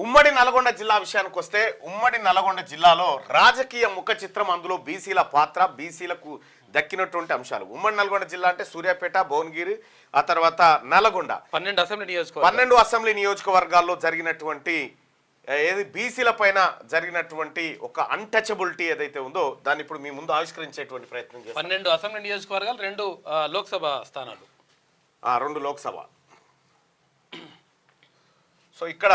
ఉమ్మడి నల్గొండ జిల్లా విషయానికి వస్తే ఉమ్మడి నల్గొండ జిల్లాలో రాజకీయ ముఖ చిత్రం, అందులో బీసీల పాత్ర, బీసీలకు దక్కినటువంటి అంశాలు. ఉమ్మడి నల్గొండ జిల్లా అంటే సూర్యాపేట, భువనగిరి, ఆ తర్వాత నల్గొండ 12 అసెంబ్లీ నియోజకవర్గాల్లో జరిగినటువంటి బీసీల పైన జరిగినటువంటి ఒక అన్టచబిలిటీ ఏదైతే ఉందో దాన్ని ఇప్పుడు మీ ముందు ఆవిష్కరించేటువంటి ప్రయత్నం చేస్తాం. 12 అసెంబ్లీ నియోజకవర్గాలు, 2 లోక్సభ స్థానాలు, 2 లోక్సభ. సో ఇక్కడ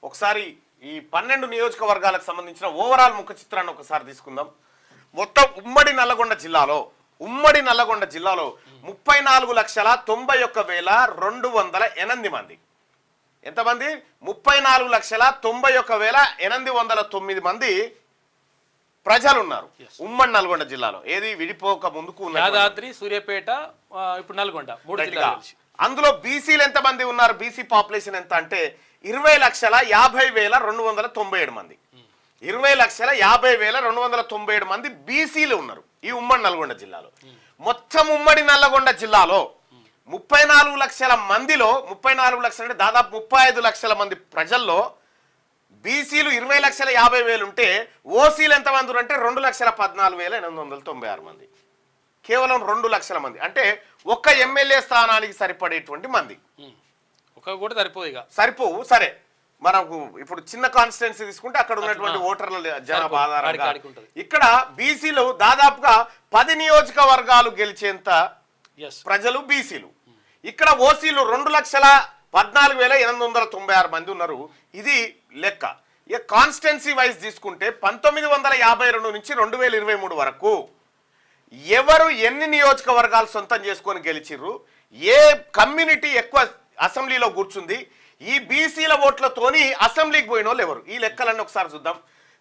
ఒకసారి ఈ 12 నియోజకవర్గాలకు సంబంధించిన ఓవరాల్ ముఖ చిత్రాన్ని ఒకసారి తీసుకుందాం. మొత్తం ఉమ్మడి నల్లగొండ జిల్లాలో 34,91,208 మంది. ఎంతమంది? 34,91,809 మంది ప్రజలు ఉన్నారు ఉమ్మడి నల్గొండ జిల్లాలో. ఏది విడిపోక ముందుకు యాదాద్రి, సూర్యాపేట, ఇప్పుడు నల్గొండ 3 జిల్లాలు. అందులో బీసీలు ఎంతమంది ఉన్నారు? బీసీ పాపులేషన్ ఎంత అంటే 20,50,297 మంది. 20,50,297 మంది బీసీలు ఉన్నారు ఈ ఉమ్మడి నల్గొండ జిల్లాలో. మొత్తం ఉమ్మడి నల్లగొండ జిల్లాలో 34 లక్షల మందిలో 34 లక్షలు అంటే దాదాపు 35 లక్షల మంది ప్రజల్లో బీసీలు 20,50,000 ఉంటే ఓసీలు ఎంతమంది అంటే 2,14,896 మంది. కేవలం 2 లక్షల మంది అంటే ఒక్క ఎమ్మెల్యే స్థానానికి సరిపడేటువంటి మంది. కూడా సరిపోవు. సరే, మనకు ఇప్పుడు చిన్న కాన్స్టిట్యున్సీ తీసుకుంటే అక్కడ ఉన్నటువంటి ఓటర్ల జనాభా ఆధారంగా ఇక్కడ బీసీలు దాదాపుగా 10 నియోజకవర్గాలు గెలిచేంత ప్రజలు బీసీలు. ఇక్కడ ఓసీలు 2,14,896 మంది ఉన్నారు. ఇది లెక్క. ఇక కాన్స్టిట్యున్సీ వైజ్ తీసుకుంటే 1952 నుంచి 2023 వరకు ఎవరు ఎన్ని నియోజకవర్గాలు సొంతం చేసుకొని గెలిచిర్రు, ఏ కమ్యూనిటీ ఎక్కువ అసెంబ్లీలో కూర్చుంది, ఈ బీసీల ఓట్లతోని అసెంబ్లీకి పోయిన వాళ్ళు ఎవరు, ఈ లెక్కలన్నీ ఒకసారి చూద్దాం.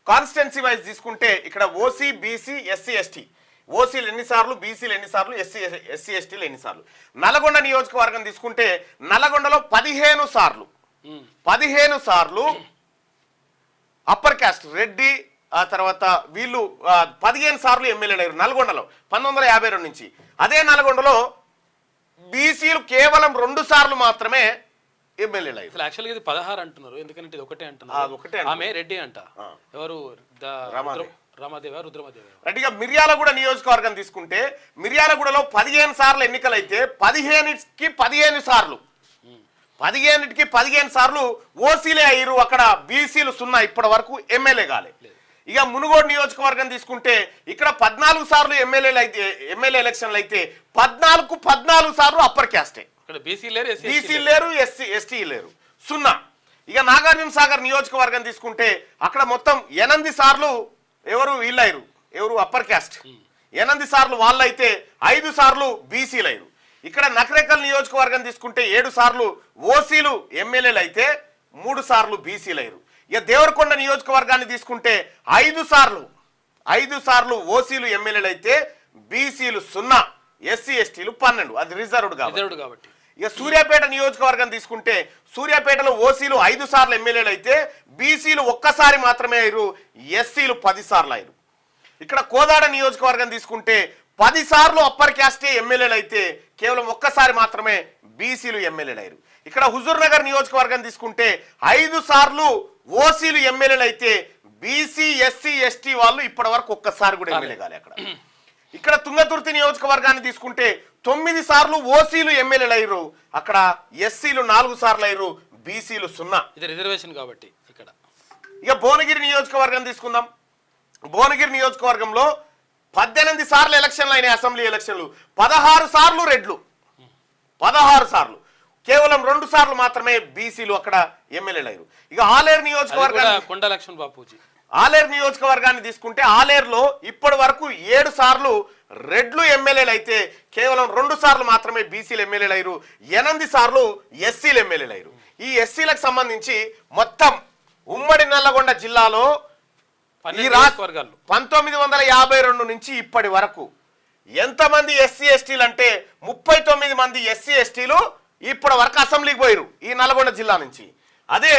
కాన్స్టిట్యున్సీ వైజ్ తీసుకుంటే ఇక్కడ ఓసీ, బీసీ, ఎస్సీ, ఎస్టీ, ఓసీలు ఎన్నిసార్లు, బీసీలు ఎన్నిసార్లు, ఎస్సీ ఎస్టీలు ఎన్నిసార్లు. నల్గొండ నియోజకవర్గం తీసుకుంటే నల్గొండలో 15 సార్లు అప్పర్ క్యాస్ట్ రెడ్డి, ఆ తర్వాత వీళ్ళు 15 సార్లు ఎమ్మెల్యేలు అయ్యారు నల్గొండలో 1952 నుంచి. అదే నల్గొండలో బీసీలు కేవలం 2 సార్లు మాత్రమే ఎమ్మెల్యేలు అయ్యారు. యాక్చువల్గా ఇది 16 అంటున్నారు, ఎందుకంటే ఇది ఒకటే అంటున్నారు. ఆమె రెడ్డి అంట, ఎవరు రెడ్డిగా. మిర్యాలగూడ నియోజకవర్గం తీసుకుంటే మిర్యాలగూడలో 15 సార్లు ఎన్నికలైతే 15 సార్లు ఓసీలే అయ్యారు. అక్కడ బీసీలు 0, ఇప్పటి వరకు ఎమ్మెల్యే కాలే. ఇక మునుగోడు నియోజకవర్గం తీసుకుంటే ఇక్కడ 14 సార్లు ఎమ్మెల్యే ఎలక్షన్లు అయితే 14 సార్లు అప్పర్ క్యాస్టే. బీసీ లేరు, ఎస్టీ లేరు, 0. ఇక నాగార్జున సాగర్ నియోజకవర్గం తీసుకుంటే అక్కడ మొత్తం 8 సార్లు వీళ్ళయ్యారు, ఎవరు అప్పర్ క్యాస్ట్. 8 సార్లు వాళ్ళైతే 5 సార్లు బీసీలు అయ్యారు. ఇక్కడ నకరేకల్ నియోజకవర్గం తీసుకుంటే 7 సార్లు ఓసీలు ఎమ్మెల్యేలు అయితే 3 సార్లు బీసీలు అయ్యారు. ఇక దేవరకొండ నియోజకవర్గాన్ని తీసుకుంటే 5 సార్లు ఓసీలు ఎమ్మెల్యేలు అయితే బీసీలు 0, ఎస్సీ ఎస్టీలు 12, అది రిజర్వ్డ్ కాబట్టి. ఇక సూర్యాపేట నియోజకవర్గం తీసుకుంటే సూర్యాపేటలో ఓసీలు 5 సార్లు ఎమ్మెల్యేలు అయితే బీసీలు 1 సారి మాత్రమే అయ్యారు, ఎస్సీలు 10 సార్లు అయ్యారు. ఇక్కడ కోదాడ నియోజకవర్గం తీసుకుంటే 10 సార్లు అప్పర్ క్యాస్టే ఎమ్మెల్యేలు అయితే కేవలం 1 సారి మాత్రమే బీసీలు ఎమ్మెల్యేలు అయ్యారు. ఇక్కడ హుజూర్ నగర్ నియోజకవర్గం తీసుకుంటే 5 సార్లు ఓసీలు ఎమ్మెల్యేలు అయితే బీసీ, ఎస్సీ, ఎస్టీ వాళ్ళు ఇప్పటి వరకు 1 సారి కూడా ఎమ్మెల్యే కాలే అక్కడ. ఇక్కడ తుంగతుర్తి నియోజకవర్గాన్ని తీసుకుంటే 9 సార్లు ఓసీలు ఎమ్మెల్యేలు అయ్యారు, అక్కడ ఎస్సీలు 4 సార్లు అయ్యారు, బీసీలు 0. ఇది రిజర్వేషన్ కాబట్టి. ఇక్కడ ఇక భువనగిరి నియోజకవర్గం తీసుకుందాం. భువనగిరి నియోజకవర్గంలో 18 సార్లు ఎలక్షన్లు అయినాయి, అసెంబ్లీ ఎలక్షన్లు. 16 సార్లు రెడ్లు, 16 సార్లు. కేవలం 2 సార్లు మాత్రమే బీసీలు అక్కడ ఎమ్మెల్యేలు అయ్యారు. ఇక ఆలేరు నియోజకవర్గాన్ని తీసుకుంటే ఆలేరులో ఇప్పటి వరకు 7 సార్లు రెడ్లు ఎమ్మెల్యేలు అయితే కేవలం 2 సార్లు మాత్రమే బీసీలు ఎమ్మెల్యేలు అయ్యారు, 8 సార్లు ఎస్సీలు ఎమ్మెల్యేలు అయ్యారు. ఈ ఎస్సీలకు సంబంధించి మొత్తం ఉమ్మడి నల్లగొండ జిల్లాలో 1952 నుంచి ఇప్పటి వరకు ఎంతమంది ఎస్సీ ఎస్టీలు అంటే 39 మంది ఎస్సీ ఎస్టీలు ఇప్పటి వరకు అసెంబ్లీకి పోయారు ఈ నల్గొండ జిల్లా నుంచి. అదే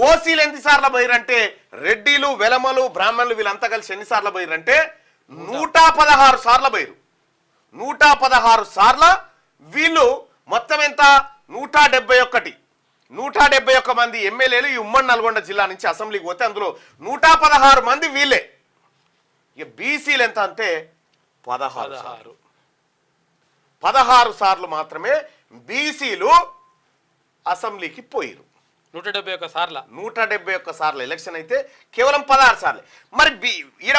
ఓసీలు ఎన్ని సార్లు పోయారంటే రెడ్డిలు, వెలమలు, బ్రాహ్మణులు వీళ్ళంతా కలిసి ఎన్ని సార్లు పోయారంటే 116 సార్లు పోయారు. 116 సార్ల వీళ్ళు మొత్తం ఎంత 171. 171 మంది ఎమ్మెల్యేలు ఈ ఉమ్మడి నల్గొండ జిల్లా నుంచి అసెంబ్లీకి పోతే అందులో 116 మంది వీళ్ళే. ఇక బీసీలు ఎంత అంటే 16 సార్లు మాత్రమే బీసీలు అసెంబ్లీకి పోయిరు. 171 సార్లు 171 సార్లు ఎలక్షన్ అయితే కేవలం 16 సార్లు. మరి ఈడ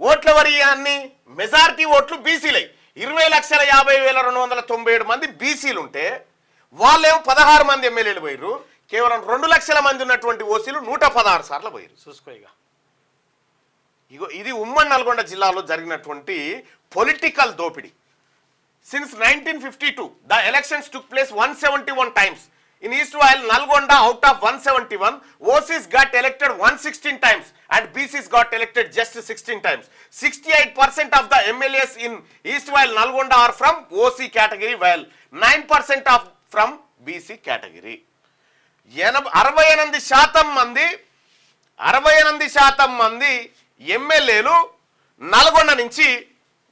ఓట్లెవరి అన్ని మెజారిటీ ఓట్లు బీసీలై 20,50,297 మంది బీసీలు ఉంటే వాళ్ళేమో 16 మంది ఎమ్మెల్యేలు పోయిరు. కేవలం 2 లక్షల మంది ఉన్నటువంటి ఓసీలు 116 సార్లు పోయిరు. చూసుకోయిగా ఇగో ఇది ఉమ్మడి నల్గొండ జిల్లాలో జరిగినటువంటి పొలిటికల్ దోపిడీ. Since 1952 the elections took place 171 times in Eastwhile Nalgonda. Out of 171, OCs got elected 116 times and BCs got elected just 16 times. 68% of the MLAs in Eastwhile Nalgonda are from OC category, while 9% of from BC category. 68% మంది ఎమ్మెల్యేలు నల్గొండ నుంచి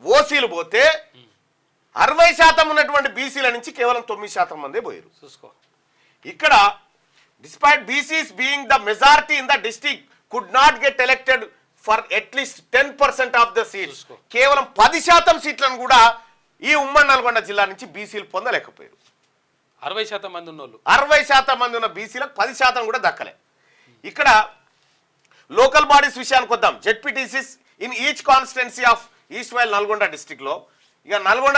ఓసీలు పోతే 60% ఉన్నటువంటి బీసీల నుంచి కేవలం 9% మందే పోయారు. చూసుకో ఇక్కడ despite BCs being the majority in the district could not get elected for at least 10% of the seats. కేవలం 10% సీట్లను కూడా ఈ ఉమ్మడి నల్గొండ జిల్లా నుంచి బీసీలు పొందలేకపోయారు. 60% మంది ఉన్నోళ్ళు 60% మంది ఉన్న బీసీలకు 10% కూడా దక్కలే. ఇక్కడ లోకల్ బాడీస్ విషయానికి వద్దాం. ZPTCs in each constituency of erstwhile Nalgonda డిస్ట్రిక్ట్లో, ఇక నల్గొండ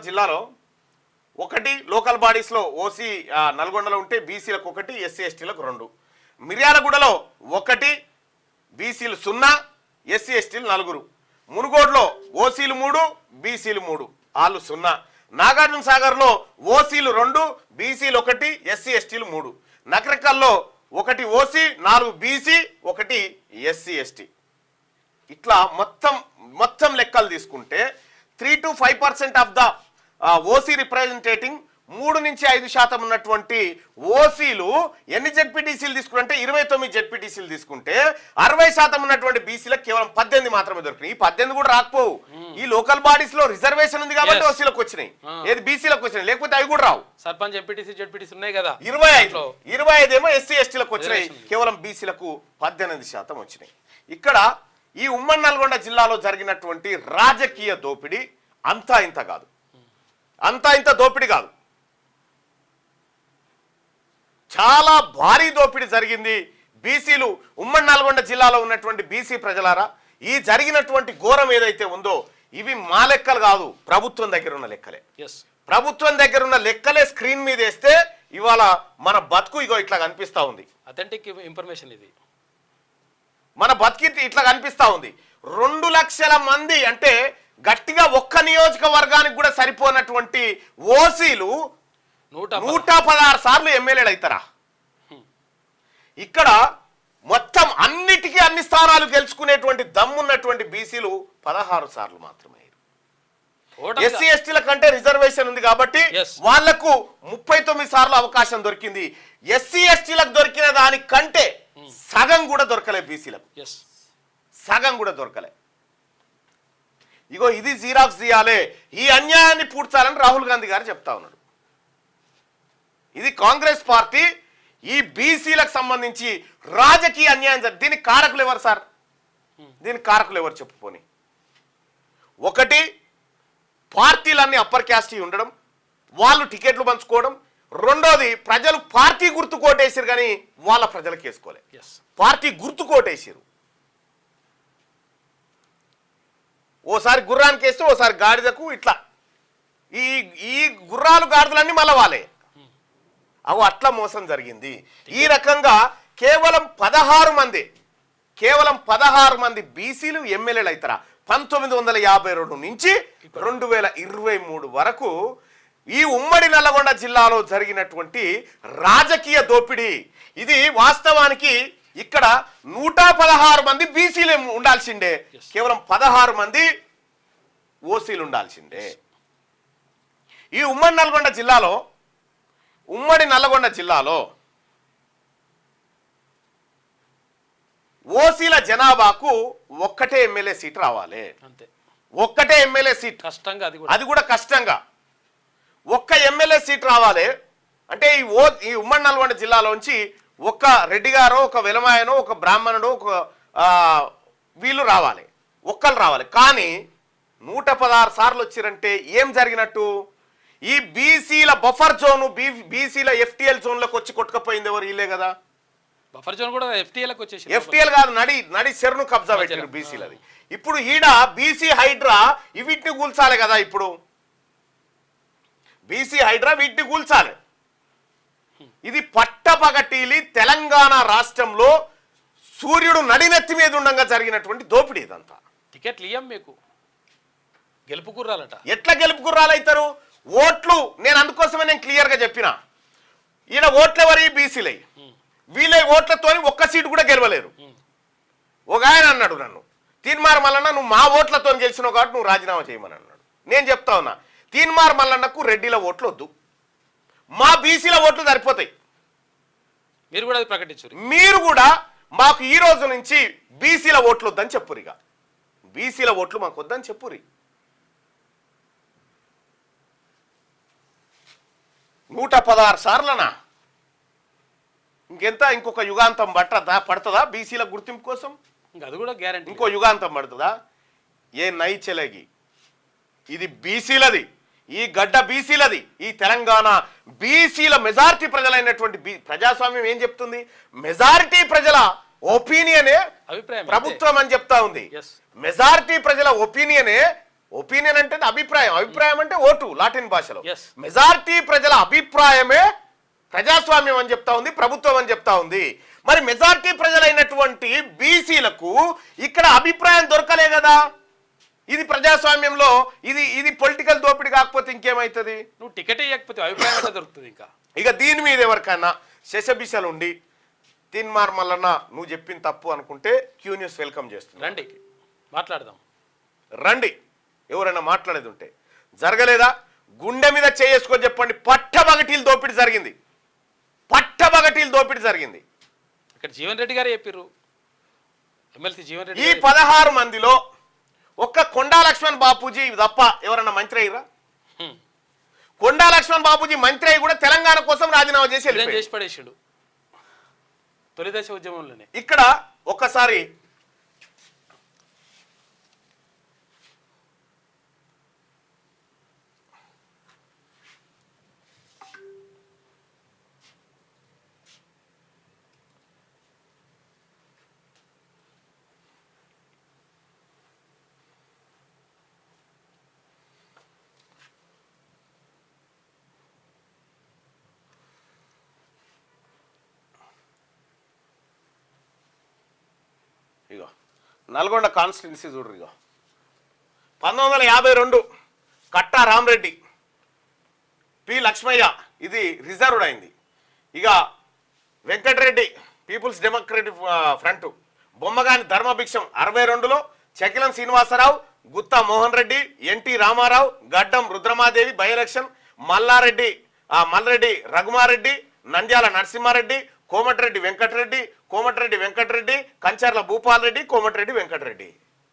జిల్లాలో ఒకటి లోకల్ బాడీస్లో ఓసీ నల్గొండలో ఉంటే బీసీలకు 1, ఎస్సీ ఎస్టీలకు 2. మిర్యాలగూడలో 1, బీసీలు 0, ఎస్సీ ఎస్టీలు 4. మునుగోడులో ఓసీలు 3, బీసీలు 3, వాళ్ళు 0. నాగార్జున సాగర్లో ఓసీలు 2, బీసీలు 1, ఎస్సీ ఎస్టీలు 3. నకరికల్లో 1 ఓసీ, 4 బీసీ, 1 ఎస్సీ ఎస్టీ. ఇట్లా మొత్తం లెక్కలు తీసుకుంటే 3 to 5% of the OC representing 3 నుంచి 5% ఉన్నటువంటి ఓసీలు ఎన్ని జెడ్పీటీసీలు తీసుకుంటే 29 జెడ్పీటీసీలు తీసుకుంటే 60% ఉన్నటువంటి బీసీలకు కేవలం 18 మాత్రమే దొరికినాయి. ఈ 18 కూడా రాకపోవు. ఈ లోకల్ బాడీస్ లో రిజర్వేషన్ ఉంది కాబట్టి ఓసీలకు వచ్చినాయి, ఏది బీసీలకు వచ్చినాయి, లేకపోతే అవి కూడా రావు. సర్పంచ్ ఎంపీటీసీ జెడ్పీటీసీ ఉన్నాయి కదా 25 ఏమో ఎస్సీ ఎస్టీలకు వచ్చినాయి, కేవలం బీసీలకు 18% వచ్చినాయి. ఇక్కడ ఈ ఉమ్మడి నల్గొండ జిల్లాలో జరిగినటువంటి రాజకీయ దోపిడీ అంతా ఇంత దోపిడీ కాదు, చాలా భారీ దోపిడీ జరిగింది. బీసీలు ఉమ్మడి నల్గొండ జిల్లాలో ఉన్నటువంటి బీసీ ప్రజలారా, ఈ జరిగినటువంటి ఘోరం ఏదైతే ఉందో ఇవి మా లెక్కలు కాదు, ప్రభుత్వం దగ్గర ఉన్న లెక్కలే. ప్రభుత్వం దగ్గర ఉన్న లెక్కలే స్క్రీన్ మీద వేస్తే ఇవాళ మన బతుకు ఇగో ఇట్లా కనిపిస్తా ఉంది. అథెంటిక్ ఇన్ఫర్మేషన్ ఇది. మన బతికి ఇట్లా కనిపిస్తా ఉంది. 2 లక్షల మంది అంటే గట్టిగా ఒక్క నియోజకవర్గానికి కూడా సరిపోనటువంటి ఓసీలు 116 సార్లు ఎమ్మెల్యేలు అవుతారా? ఇక్కడ మొత్తం అన్ని స్థానాలు గెలుచుకునేటువంటి దమ్మున్నటువంటి బీసీలు 16 సార్లు మాత్రమే. ఎస్సీ ఎస్టీల కంటే రిజర్వేషన్ ఉంది కాబట్టి వాళ్లకు 39 సార్లు అవకాశం దొరికింది. ఎస్సీ ఎస్టీలకు దొరికిన దానికంటే సగం కూడా దొరకలే బీసీలకు, సగం కూడా దొరకలే. ఇగో ఇది జీరాక్స్ తీయాలే, ఈ అన్యాయాన్ని పూడ్చాలని రాహుల్ గాంధీ గారు చెప్తా ఉన్నాడు. ఇది కాంగ్రెస్ పార్టీ ఈ బీసీలకు సంబంధించి రాజకీయ అన్యాయం దీనికి కారకులు ఎవరు సార్? దీనికి కారకులు ఎవరు చెప్పుకొని? 1 పార్టీలన్నీ అప్పర్ క్యాస్ట్ ఉండడం, వాళ్ళు టికెట్లు పంచుకోవడం. 2వది ప్రజలు పార్టీ గుర్తు కోటేసారు కానీ వాళ్ళ ప్రజలకు వేసుకోలే, పార్టీ గుర్తు కోటేసారు. ఓసారి గుర్రానికి వేస్తే ఓసారి గాడిదకు, ఇట్లా ఈ గుర్రాలు గాడిదలన్నీ మళ్ళీ వాళ్ళే. అట్లా మోసం జరిగింది. ఈ రకంగా కేవలం 16 మంది బీసీలు ఎమ్మెల్యేలు అవుతారా? 1952 నుంచి 2023 వరకు ఈ ఉమ్మడి నల్లగొండ జిల్లాలో జరిగినటువంటి రాజకీయ దోపిడీ ఇది. వాస్తవానికి ఇక్కడ 116 మంది బీసీలు ఉండాల్సిండే, కేవలం 16 మంది ఓసీలు ఉండాల్సిందే. ఈ ఉమ్మడి నల్గొండ జిల్లాలో ఓసీల జనాభాకు 1 ఎమ్మెల్యే సీట్ రావాలి, ఒక్కటే ఎమ్మెల్యే సీట్, కష్టంగా అది కూడా కష్టంగా ఒక్క ఎమ్మెల్యే సీట్ రావాలి అంటే ఈ ఉమ్మడి నల్గొండ జిల్లాలోంచి ఒక్క రెడ్డి గారో, ఒక వెలమాయనో, ఒక బ్రాహ్మణుడు, ఒక వీళ్ళు రావాలి, ఒక్కరు రావాలి. కానీ 116 సార్లు వచ్చిరంటే ఏం జరిగినట్టు? ఈ బీసీల బఫర్ జోను, బీసీల FTL జోన్లోకి వచ్చి కొట్టుకపోయింది ఎవరు? వీళ్ళే కదా. బఫర్ జోన్ కూడా FTLకి వచ్చేసి, FTL కాదు, నడి చెరును కబ్జా పెట్టారు బీసీలది. ఇప్పుడు ఈడ బీసీ హైడ్రా వీటిని కూల్చాలి కదా. ఇప్పుడు బీసీ హైడ్రా వీటిని కూల్చాలి. ఇది పట్టపగటీలి తెలంగాణ రాష్ట్రంలో సూర్యుడు నడినెత్తి మీద ఉండగా జరిగినటువంటి దోపిడీ ఇదంతా. టికెట్లు ఇయ్యం మీకు, గెలుపు గుర్రాలట. ఎట్లా గెలుపు గుర్రాలు అవుతారు? ఓట్లు నేను అందుకోసమే నేను క్లియర్గా చెప్పిన, ఈయన ఓట్లు ఎవరి? బీసీలై. వీళ్ళ ఓట్లతో ఒక్క సీటు కూడా గెలవలేరు. ఒక ఆయన అన్నాడు నన్ను, తీన్మార్ మల్లన్న నువ్వు మా ఓట్లతో గెలిచినావు కాబట్టి నువ్వు రాజీనామా చేయమని అన్నాడు. నేను చెప్తా ఉన్నా, తీన్మార్ మల్లన్నకు రెడ్డిల ఓట్లు వద్దు, మా బీసీల ఓట్లు సరిపోతాయి. మీరు కూడా అది ప్రకటించారు. మీరు కూడా మాకు ఈ రోజు నుంచి బీసీల ఓట్లు వద్దని చెప్పురు. ఇక బీసీల ఓట్లు మాకు వద్దని చెప్పురి. 116 సార్లనా? ఇంకెంత? ఇంకొక యుగాంతం పడుతుందా బీసీల గుర్తింపు కోసం? అది కూడా గ్యారెంటీ. ఇంకో యుగాంతం పడుతుందా? ఏ నై చెలగి, ఇది బీసీలది, ఈ గడ్డ బీసీలది. ఈ తెలంగాణ బీసీల మెజారిటీ ప్రజలైనటువంటి ప్రజాస్వామ్యం ఏం చెప్తుంది? మెజారిటీ ప్రజల ఒపీనియనే అభిప్రాయం ప్రభుత్వం అని చెప్తా ఉంది. మెజారిటీ ప్రజల ఒపీనియన్ అంటే అభిప్రాయం అంటే ఓటు లాటిన్ భాషలో. మెజారిటీ ప్రజల అభిప్రాయమే ప్రజాస్వామ్యం అని చెప్తా ఉంది, ప్రభుత్వం అని చెప్తా ఉంది. మరి మెజారిటీ ప్రజలైనటువంటి బీసీలకు ఇక్కడ అభిప్రాయం దొరకలే కదా. ఇది ప్రజాస్వామ్యంలో ఇది పొలిటికల్ దోపిడీ కాకపోతే ఇంకేమైతుంది? నువ్వు టికెట్ ఇవ్వకపోతే అభిప్రాయం ఎట్లా దొరుకుతుంది? ఇక దీని మీద ఎవరికైనా శశబిషలు ఉండి తీన్మార్ మల్లన్న నువ్వు చెప్పిన తప్పు అనుకుంటే క్యూ న్యూస్ వెల్కమ్ చేస్తుంది. రండి మాట్లాడదాం, రండి. ఎవరైనా మాట్లాడేది ఉంటే జరగలేదా? గుండె మీద చేసుకొని చెప్పండి. పట్టబగటీలు దోపిడీ జరిగింది, పట్టబగటీలు దోపిడీ జరిగింది. ఇక్కడ జీవన్ రెడ్డి గారు చెప్పారు, ఎమ్మెల్సీ జీవన్ రెడ్డి. ఈ 16 మందిలో ఒక్క కొండా లక్ష్మణ్ బాపూజీ తప్ప ఎవరన్నా మంత్రి అయ్యారా? కొండా లక్ష్మణ్ బాపూజీ మంత్రి అయ్యి కూడా తెలంగాణ కోసం రాజీనామా చేసి పడేసాడు తొలిదశ ఉద్యమంలోనే. ఇక్కడ ఒక్కసారి ఇగో నల్గొండ కాన్స్టిట్యున్సీ చూడరు. ఇగో 1952 కట్టా రామరెడ్డి, పి లక్ష్మయ్య ఇది రిజర్వ్డ్ అయింది. ఇక Venkatareddy people's democratic front, Bommagani Dharmabhiksham 62లో, Chakilam Srinivasarao, Gutha Mohan Reddy, NT Ramarao, Gaddam Rudramadevi by election, Malreddy Raghumareddy, Nandyala Narasimhareddy, Komatireddy Venkatareddy, Kancharla Bhupal Reddy, Komatireddy Venkatareddy.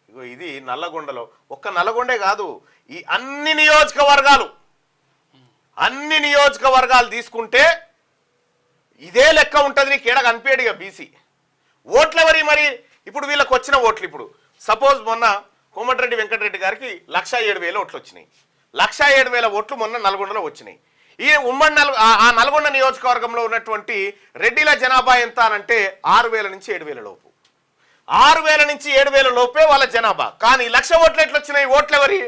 ఇగో ఇది నల్లగొండలో. ఒక్క నల్లగొండే కాదు, ఈ అన్ని నియోజకవర్గాలు తీసుకుంటే ఇదే లెక్క ఉంటుంది. నీకు ఏడ కనిపించడు ఇక బీసీ ఓట్లు ఎవరి? మరి ఇప్పుడు వీళ్ళకి వచ్చిన ఓట్లు, ఇప్పుడు సపోజ్ మొన్న కోమటిరెడ్డి వెంకటరెడ్డి గారికి 107,000 ఓట్లు వచ్చినాయి. 107,000 ఓట్లు మొన్న నల్గొండలో వచ్చినాయి. ఈ ఉమ్మడి నల్గొండ నియోజకవర్గంలో ఉన్నటువంటి రెడ్డిల జనాభా ఎంత అనంటే 6,000 నుంచి 7,000 లోపు. 6,000 నుంచి 7,000 లోపే వాళ్ళ జనాభా. కానీ 1,00,000 ఓట్లు ఎట్లా వచ్చినాయి? ఓట్లు ఎవరి?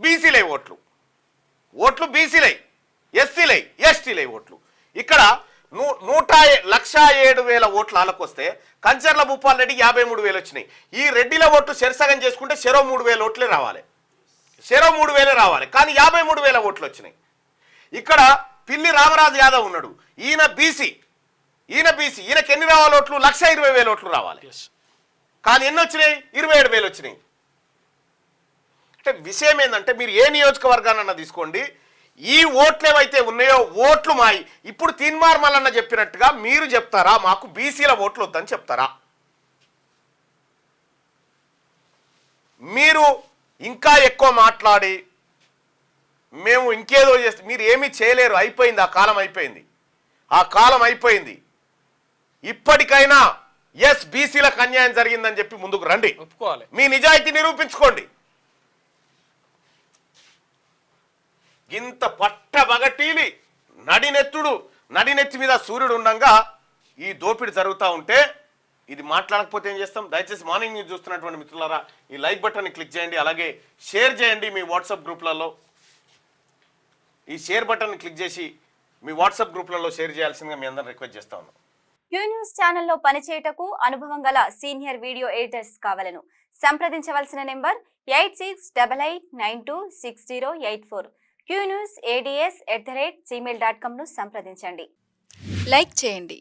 బీసీలై ఓట్లు బీసీలై, ఎస్సీలై, ఎస్టీలై ఓట్లు. ఇక్కడ 107,000 ఓట్లు వాళ్ళకొస్తే కంచర్ల భూపాల్ రెడ్డి 53,000 వచ్చినాయి. ఈ రెడ్డిల ఓట్లు శరసగం చేసుకుంటే 3,000 ఓట్లే రావాలి, 3,000 రావాలి. కానీ 53,000 ఓట్లు వచ్చినాయి. ఇక్కడ పిల్లి రామరాజు యాదవ్ ఉన్నాడు, ఈయన బీసీ, ఈయనకి ఎన్ని రావాలి ఓట్లు? 1,20,000 ఓట్లు రావాలి. కానీ ఎన్ని వచ్చినాయి? 27,000 వచ్చినాయి. అంటే విషయం ఏంటంటే మీరు ఏ నియోజకవర్గానన్నా తీసుకోండి, ఈ ఓట్లు ఏవైతే ఉన్నాయో ఓట్లు మాయి. ఇప్పుడు తీన్మార్ మల్లన్న చెప్పినట్టుగా మీరు చెప్తారా మాకు బీసీల ఓట్లు వద్దని చెప్తారా? మీరు ఇంకా ఎక్కువ మాట్లాడి మేము ఇంకేదో చేస్తే మీరు ఏమీ చేయలేరు, అయిపోయింది, ఆ కాలం అయిపోయింది, ఆ కాలం అయిపోయింది. ఇప్పటికైనా ఎస్ బీసీలకు అన్యాయం జరిగిందని చెప్పి ముందుకు రండి, ఒప్పుకోవాలి, మీ నిజాయితీ నిరూపించుకోండి. ఇంత పట్టబగటీలి నడినెత్తి మీద సూర్యుడు ఉండగా ఈ దోపిడీ జరుగుతూ ఉంటే ఇది మాట్లాడకపోతే ఏం చేస్తాం? దయచేసి మార్నింగ్ న్యూస్ చూస్తున్నటువంటి మిత్రులారా ఈ లైక్ బటన్ని క్లిక్ చేయండి, అలాగే షేర్ చేయండి మీ వాట్సాప్ గ్రూప్లలో. ఈ షేర్ బటన్ని క్లిక్ చేసి మీ వాట్సాప్ గ్రూప్లలో షేర్ చేయాల్సిందిగా మీ అందరిని రిక్వెస్ట్ చేస్తా ఉన్నాం. క్యూ న్యూస్ ఛానల్లో పనిచేయటకు అనుభవం గల సీనియర్ వీడియో ఎడిటర్స్ కావాలను సంప్రదించవలసిన నెంబర్ 8688926084. qnewsads@gmail.com ను సంప్రదించండి. లైక్ చేయండి.